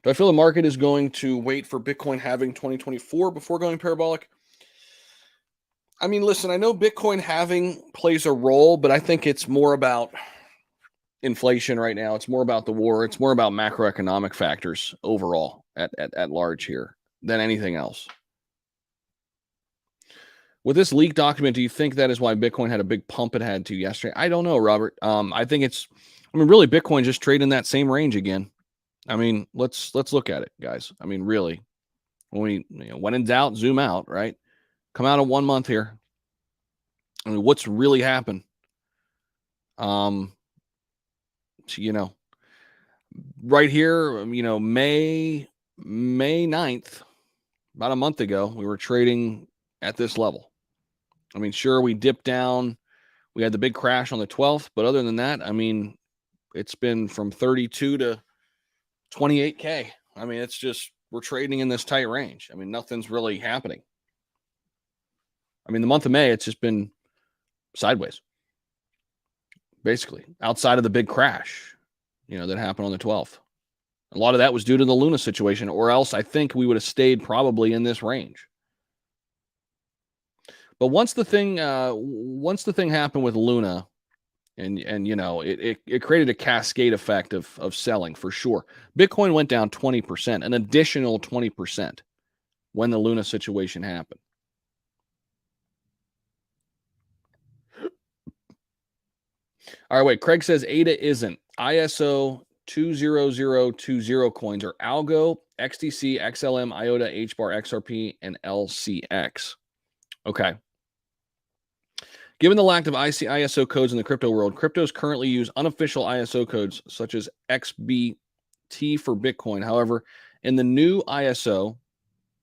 Speaker 1: Do I feel the market is going to wait for Bitcoin halving 2024 before going parabolic? I mean, listen, I know Bitcoin halving plays a role, but I think it's more about inflation right now. It's more about the war. It's more about macroeconomic factors overall at large here than anything else. With this leaked document, do you think that is why Bitcoin had a big pump it had to yesterday? I don't know, Robert. I think really, Bitcoin just trade in that same range again. I mean, let's look at it, guys. I mean, really, when in doubt, zoom out, right? Come out of 1 month here. I mean, what's really happened? Um, right here, May 9th, about a month ago, we were trading at this level. I mean, sure, we dipped down. We had the big crash on the 12th, but other than that, I mean, it's been from 32 to 28K. I mean, it's just, we're trading in this tight range. I mean, nothing's really happening. I mean, the month of May, it's just been sideways, basically, outside of the big crash, that happened on the 12th. A lot of that was due to the Luna situation, or else I think we would have stayed probably in this range. But once the thing happened with Luna, and it created a cascade effect of selling for sure. Bitcoin went down 20%, an additional 20% when the Luna situation happened. All right, wait. Craig says ADA isn't. ISO 20020 coins are Algo, XTC, XLM, IOTA, HBAR, XRP, and LCX. Okay. Given the lack of ISO codes in the crypto world, cryptos currently use unofficial ISO codes such as XBT for Bitcoin. However, in the new ISO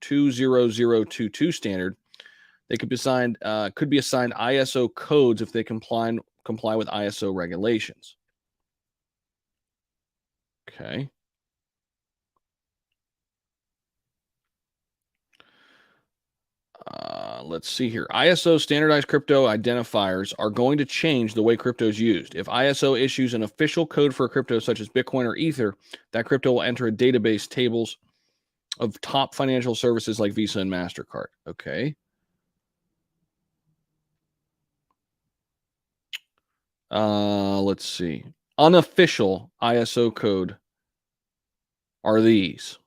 Speaker 1: 20022 standard, they could be assigned ISO codes if they comply with ISO regulations. Okay. Let's see here. ISO standardized crypto identifiers are going to change the way crypto is used. If ISO issues an official code for a crypto such as Bitcoin or Ether, that crypto will enter a database tables of top financial services like Visa and MasterCard. Okay. Let's see. Unofficial ISO code are these: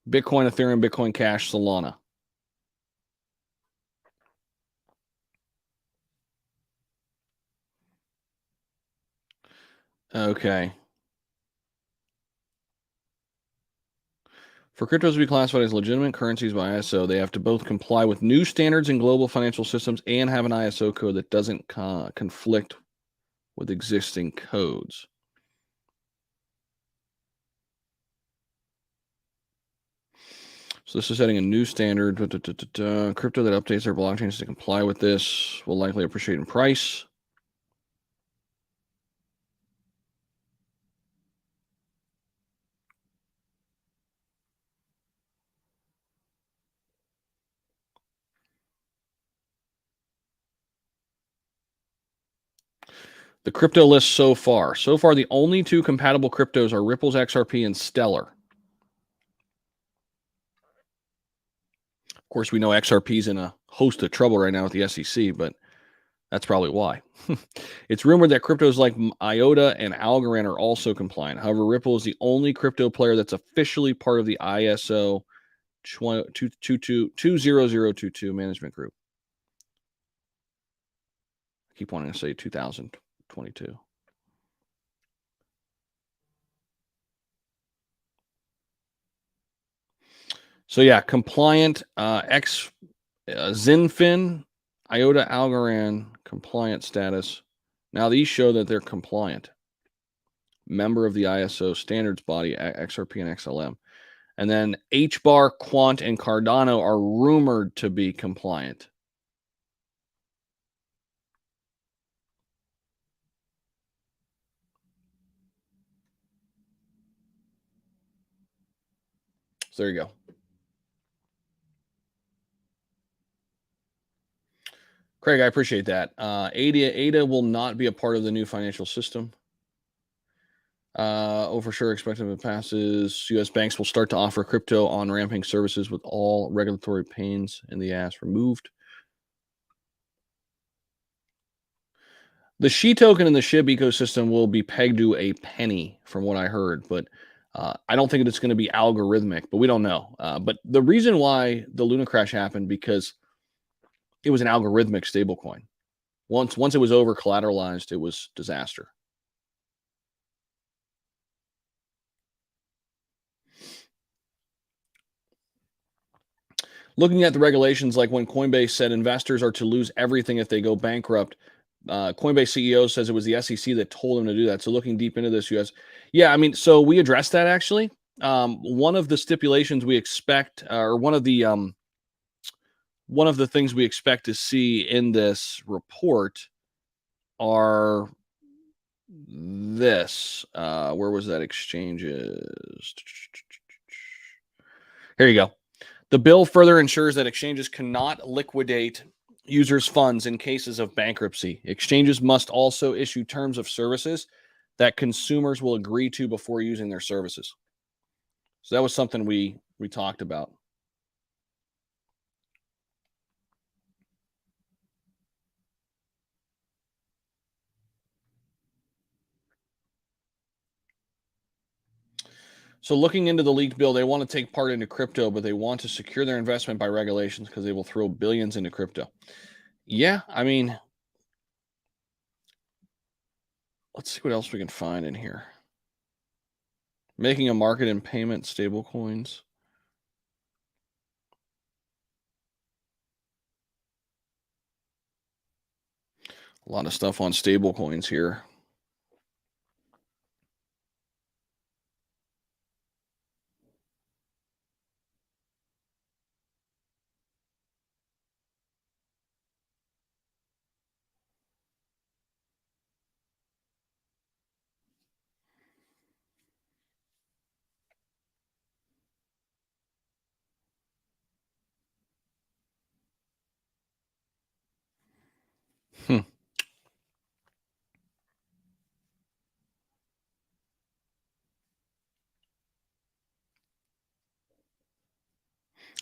Speaker 1: Bitcoin, Ethereum, Bitcoin Cash, Solana. Okay. For cryptos to be classified as legitimate currencies by ISO, they have to both comply with new standards in global financial systems and have an ISO code that doesn't conflict with existing codes. So this is setting a new standard. Crypto that updates their blockchains to comply with this will likely appreciate in price. The crypto list so far. So far, the only two compatible cryptos are Ripple's XRP and Stellar. Of course, we know XRP's in a host of trouble right now with the SEC, but that's probably why. It's rumored that cryptos like IOTA and Algorand are also compliant. However, Ripple is the only crypto player that's officially part of the ISO 20022 management group. I keep wanting to say 2022. So yeah, compliant Zinfin, IOTA Algorand compliant status. Now these show that they're compliant. Member of the ISO standards body, XRP and XLM. And then HBAR, Quant, and Cardano are rumored to be compliant. So there you go. Craig, I appreciate that. ADA will not be a part of the new financial system. For sure, expected if it passes, U.S. banks will start to offer crypto on-ramping services with all regulatory pains in the ass removed. The SHI token in the SHIB ecosystem will be pegged to a penny, from what I heard, but I don't think it's going to be algorithmic, but we don't know. But the reason why the Luna crash happened because it was an algorithmic stablecoin. Once it was over collateralized, it was disaster. Looking at the regulations, like when Coinbase said investors are to lose everything if they go bankrupt, Coinbase CEO says it was the SEC that told him to do that. So looking deep into this, I mean, so we addressed that actually. One of the stipulations we expect, or one of the things we expect to see in this report are this. Where was that exchanges? Here you go. The bill further ensures that exchanges cannot liquidate users' funds in cases of bankruptcy. Exchanges must also issue terms of services that consumers will agree to before using their services. So that was something we talked about. So looking into the leaked bill, they want to take part into crypto, but they want to secure their investment by regulations because they will throw billions into crypto. Yeah, I mean, let's see what else we can find in here. Making a market in payment stablecoins. A lot of stuff on stablecoins here.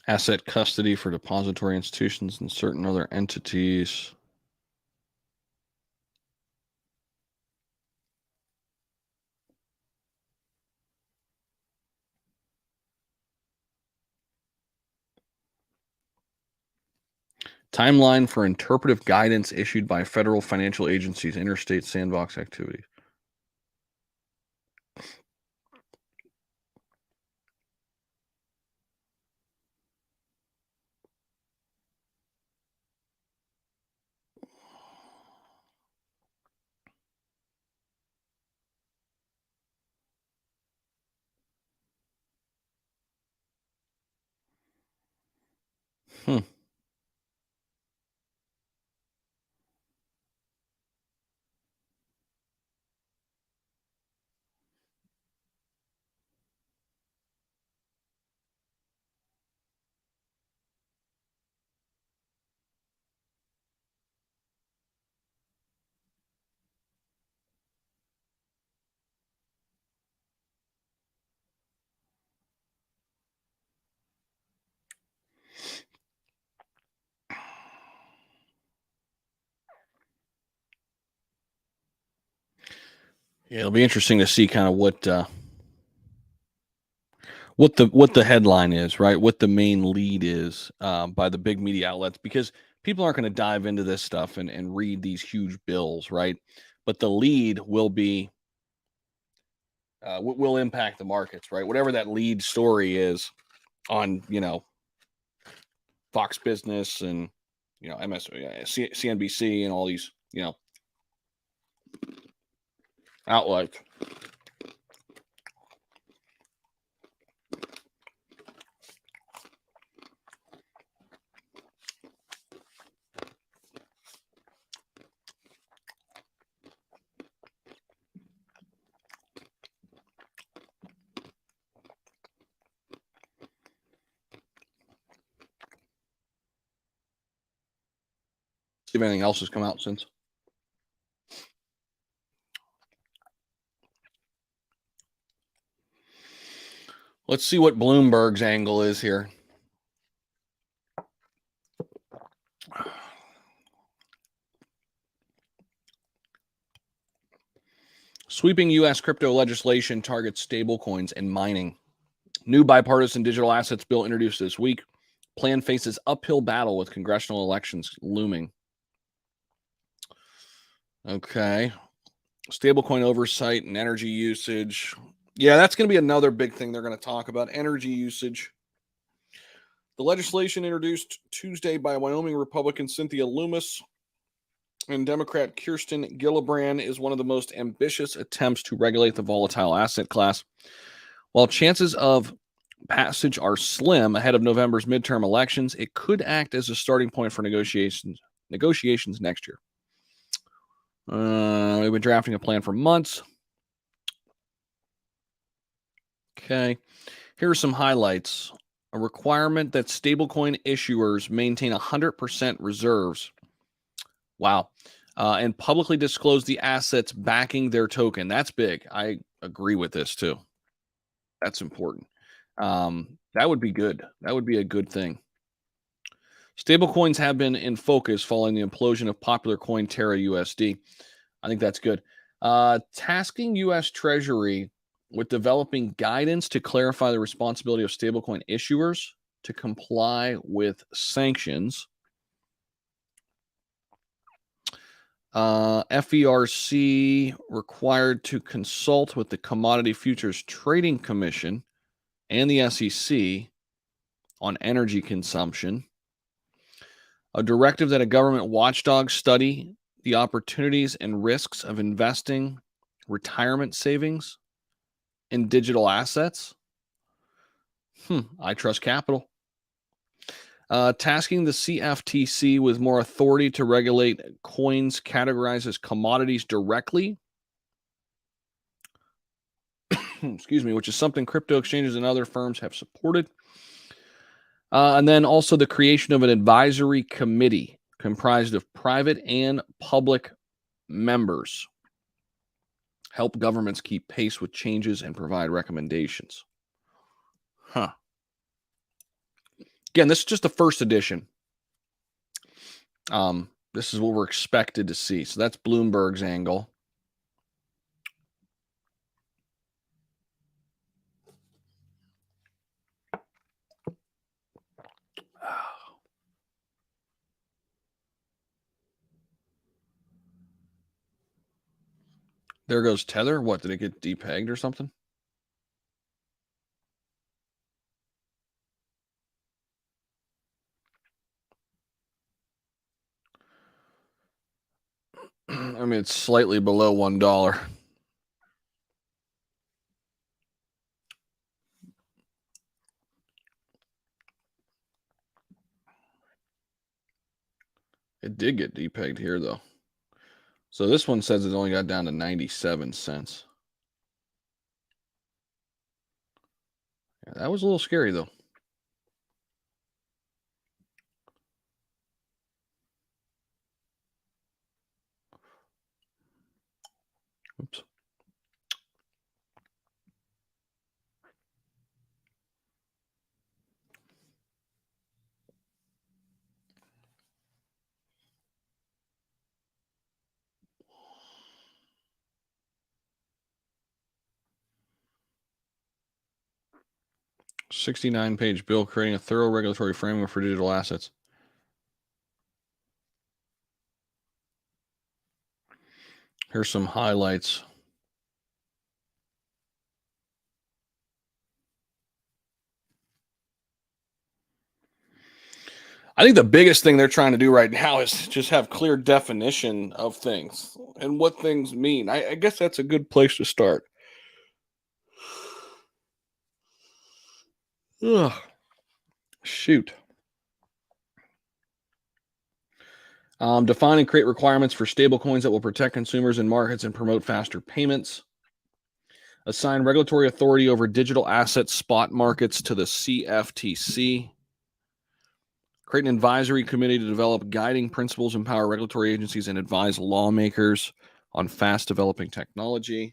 Speaker 1: Asset custody for depository institutions and certain other entities. Timeline for interpretive guidance issued by federal financial agencies, interstate sandbox activities. Hmm. Yeah, it'll be interesting to see kind of what the headline is, right? What the main lead is by the big media outlets, because people aren't going to dive into this stuff and read these huge bills, right? But the lead will be will impact the markets, right? Whatever that lead story is on, Fox Business and CNBC and all these, outlets. See if anything else has come out since. Let's see what Bloomberg's angle is here. Sweeping U.S. crypto legislation targets stablecoins and mining. New bipartisan digital assets bill introduced this week. Plan faces uphill battle with congressional elections looming. Okay. Stablecoin oversight and energy usage. Yeah, that's going to be another big thing they're going to talk about, energy usage. The legislation introduced Tuesday by Wyoming Republican Cynthia Loomis and Democrat Kirsten Gillibrand is one of the most ambitious attempts to regulate the volatile asset class. While chances of passage are slim ahead of November's midterm elections, it could act as a starting point for negotiations next year. We've been drafting a plan for months. Okay. Here are some highlights. A requirement that stablecoin issuers maintain 100% reserves. Wow. And publicly disclose the assets backing their token. That's big. I agree with this too. That's important. That would be good. That would be a good thing. Stablecoins have been in focus following the implosion of popular coin Terra USD. I think that's good. Tasking U.S. Treasury with developing guidance to clarify the responsibility of stablecoin issuers to comply with sanctions. FERC required to consult with the Commodity Futures Trading Commission and the SEC on energy consumption. A directive that a government watchdog study the opportunities and risks of investing retirement savings in digital assets. I trust capital. Tasking the CFTC with more authority to regulate coins categorized as commodities directly. Excuse me, which is something crypto exchanges and other firms have supported. And then also the creation of an advisory committee comprised of private and public members. Help governments keep pace with changes and provide recommendations. Again, this is just the first edition. This is what we're expected to see. So that's Bloomberg's angle. There goes Tether. What, did it get depegged or something? I mean, it's slightly below $1. It did get depegged here, though. So this one says it only got down to 97 cents. Yeah, that was a little scary, though. Oops. $69-page bill creating a thorough regulatory framework for digital assets. Here's some highlights. I think the biggest thing they're trying to do right now is just have clear definition of things and what things mean. I guess that's a good place to start. Ugh, shoot. Define and create requirements for stablecoins that will protect consumers and markets and promote faster payments. Assign regulatory authority over digital asset spot markets to the CFTC. Create an advisory committee to develop guiding principles, empower regulatory agencies, and advise lawmakers on fast developing technology.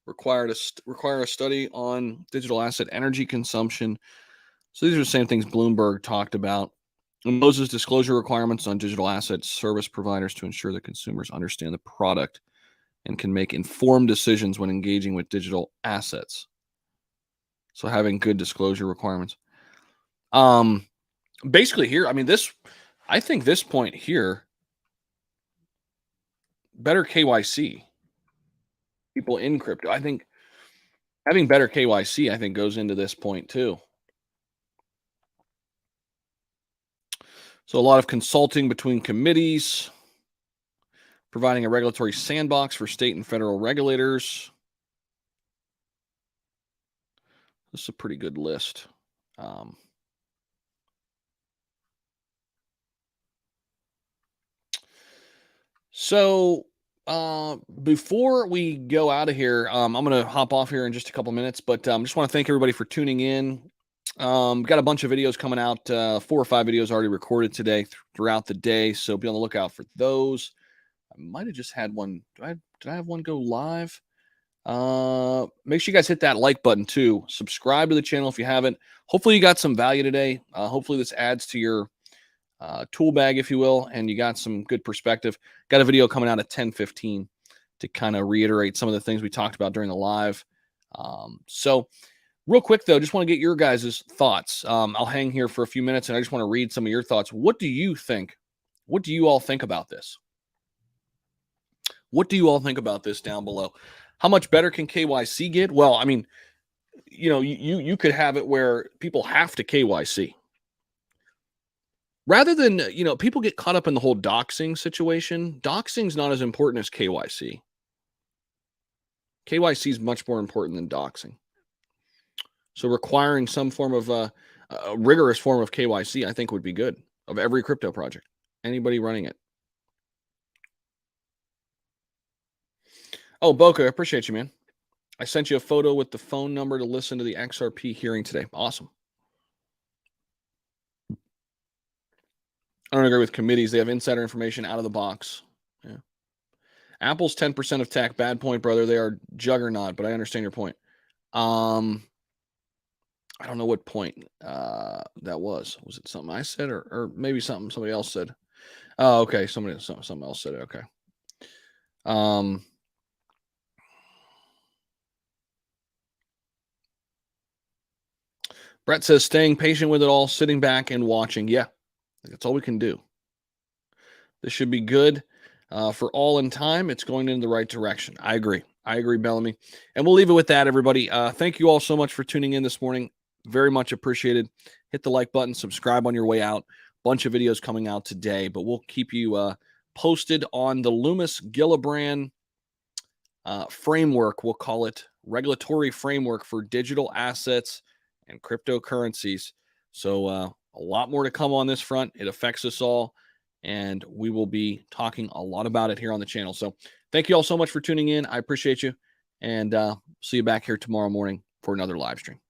Speaker 1: Require a study on digital asset energy consumption. So these are the same things Bloomberg talked about. Imposes disclosure requirements on digital asset service providers to ensure that consumers understand the product and can make informed decisions when engaging with digital assets. So having good disclosure requirements. Basically here, I think this point here, better KYC. People in crypto. I think having better KYC, I think, goes into this point too. So a lot of consulting between committees, providing a regulatory sandbox for state and federal regulators. This is a pretty good list. So before we go out of here, I'm going to hop off here in just a couple minutes, but just want to thank everybody for tuning in. Got a bunch of videos coming out, 4 or 5 videos already recorded today throughout the day, so be on the lookout for those. I might have just had one. Did I have one go live? Make sure you guys hit that like button too. Subscribe to the channel if you haven't. Hopefully you got some value today. Hopefully this adds to your tool bag, if you will, and you got some good perspective. Got a video coming out at 10:15 to kind of reiterate some of the things we talked about during the live. So real quick though, just want to get your guys' thoughts. I'll hang here for a few minutes and I just want to read some of your thoughts. What do you think? What do you all think about this? What do you all think about this down below? How much better can KYC get? Well, I mean, you could have it where people have to KYC. Rather than, people get caught up in the whole doxing situation. Doxing's not as important as KYC. KYC is much more important than doxing. So requiring some form of a rigorous form of KYC, I think would be good of every crypto project, anybody running it. Oh, Boca, I appreciate you, man. I sent you a photo with the phone number to listen to the XRP hearing today. Awesome. I don't agree with committees. They have insider information out of the box. Yeah. Apple's 10% of tech. Bad point, brother. They are juggernaut, but I understand your point. I don't know what point that was. Was it something I said or maybe something somebody else said? Oh, okay. Something else said it. Okay. Brett says staying patient with it all, sitting back and watching. Yeah, that's all we can do. This should be good for all in time. It's going in the right direction. I agree, Bellamy. And we'll leave it with that, everybody. Thank you all so much for tuning in this morning. Very much appreciated. Hit the like button, subscribe on your way out. Bunch of videos coming out today, but we'll keep you posted on the Loomis Gillibrand framework. We'll call it regulatory framework for digital assets and cryptocurrencies. So a lot more to come on this front. It affects us all, and we will be talking a lot about it here on the channel. So thank you all so much for tuning in. I appreciate you, and see you back here tomorrow morning for another live stream.